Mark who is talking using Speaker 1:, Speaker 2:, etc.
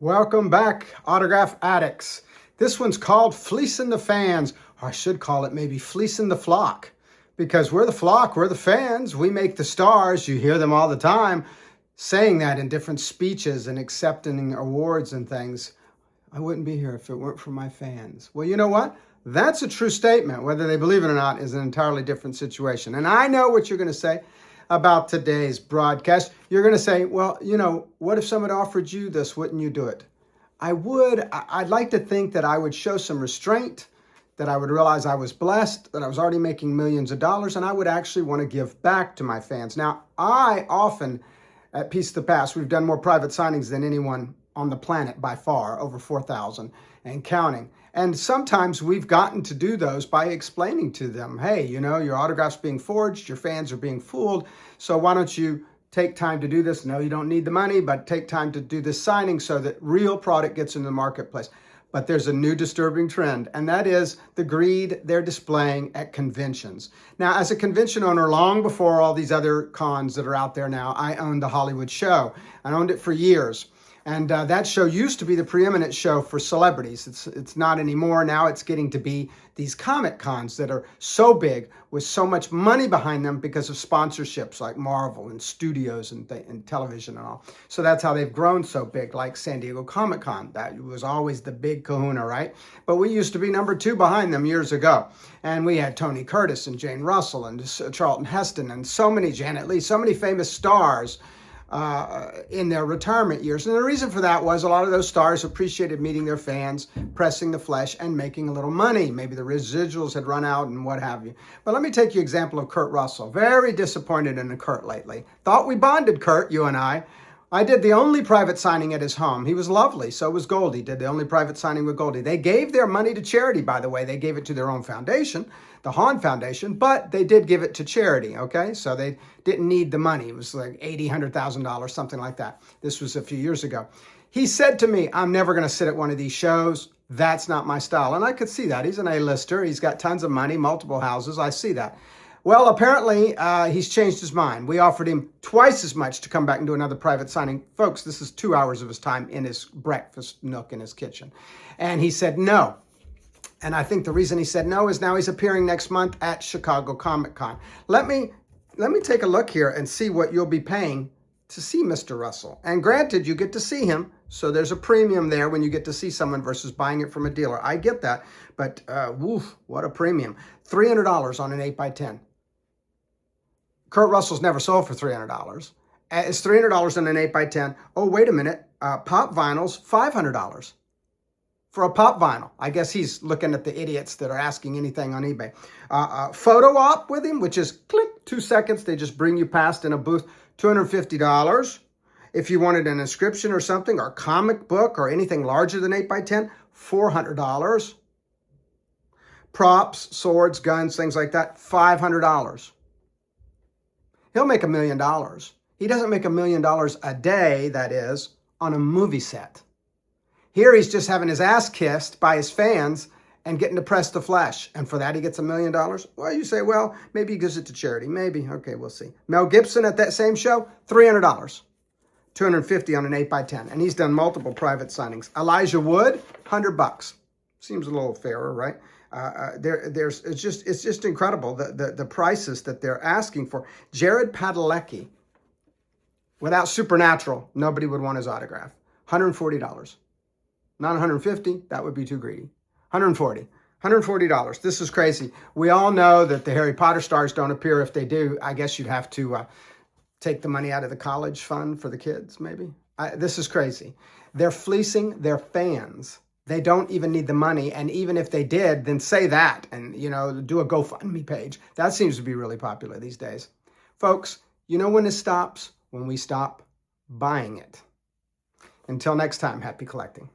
Speaker 1: Welcome back, autograph addicts. This one's called Fleecing the Fans, or I should call it maybe Fleecing the Flock, because we're the flock, we're the fans, we make the stars. You hear them all the time saying that in different speeches and accepting awards and things. I wouldn't be here if it weren't for my fans. Well, you know what? That's a true statement. Whether they believe it or not is an entirely different situation. And I know what you're going to say about today's broadcast. You're going to say, well, you know, what if someone offered you this? Wouldn't you do it? I would. I'd like to think that I would show some restraint, that I would realize I was blessed, that I was already making millions of dollars, and I would actually want to give back to my fans. Now, I often, at Piece of the Past, we've done more private signings than anyone on the planet by far, over 4,000 and counting. And sometimes we've gotten to do those by explaining to them, hey, you know, your autograph's being forged, your fans are being fooled, so why don't you take time to do this? No, you don't need the money, but take time to do this signing so that real product gets in the marketplace. But there's a new disturbing trend, and that is the greed they're displaying at conventions. Now, as a convention owner, long before all these other cons that are out there now, I owned the Hollywood show. I owned it for years. And that show used to be the preeminent show for celebrities. It's not anymore. Now it's getting to be these comic cons that are so big with so much money behind them because of sponsorships like Marvel and studios and television and all. So that's how they've grown so big, like San Diego Comic Con. That was always the big kahuna, right? But we used to be number 2 behind them years ago. And we had Tony Curtis and Jane Russell and Charlton Heston and so many, Janet Leigh, so many famous stars in their retirement years. And the reason for that was a lot of those stars appreciated meeting their fans, pressing the flesh, and making a little money. Maybe the residuals had run out and what have you. But let me take you an example of Kurt Russell. Very disappointed in Kurt lately. Thought we bonded, Kurt, you and I. I did the only private signing at his home. He was lovely. So was Goldie. Did the only private signing with Goldie. They gave their money to charity, by the way. They gave it to their own foundation, the Hahn Foundation, but they did give it to charity, okay? So they didn't need the money. It was like $80,000, $100,000, something like that. This was a few years ago. He said to me, I'm never going to sit at one of these shows. That's not my style. And I could see that. He's an A-lister. He's got tons of money, multiple houses. I see that. Well, apparently, he's changed his mind. We offered him twice as much to come back and do another private signing. Folks, this is 2 hours of his time in his breakfast nook in his kitchen. And he said no. And I think the reason he said no is now he's appearing next month at Chicago Comic Con. Let me take a look here and see what you'll be paying to see Mr. Russell. And granted, you get to see him, so there's a premium there when you get to see someone versus buying it from a dealer. I get that, but woof, what a premium. $300 on an 8x10. Kurt Russell's never sold for $300. It's $300 on an 8x10. Oh, wait a minute. Pop vinyl's $500 for a pop vinyl. I guess he's looking at the idiots that are asking anything on eBay. Photo op with him, which is click, 2 seconds. They just bring you past in a booth. $250. If you wanted an inscription or something, or a comic book or anything larger than 8x10, $400. Props, swords, guns, things like that, $500. He'll make $1 million. He doesn't make $1 million a day, that is, on a movie set. Here he's just having his ass kissed by his fans and getting to press the flesh. And for that he gets $1 million? Well, you say, well, maybe he gives it to charity. Maybe. Okay, we'll see. Mel Gibson at that same show, $300. $250 on an 8x10. And he's done multiple private signings. Elijah Wood, $100. Seems a little fairer, right? It's just incredible the prices that they're asking for. Jared Padalecki, without Supernatural, nobody would want his autograph. $140. Not $150, that would be too greedy. $140. This is crazy. We all know that the Harry Potter stars don't appear. If they do, I guess you'd have to take the money out of the college fund for the kids, maybe. This is crazy. They're fleecing their fans. They don't even need the money. And even if they did, then say that and, you know, do a GoFundMe page. That seems to be really popular these days. Folks, you know when this stops? When we stop buying it. Until next time, happy collecting.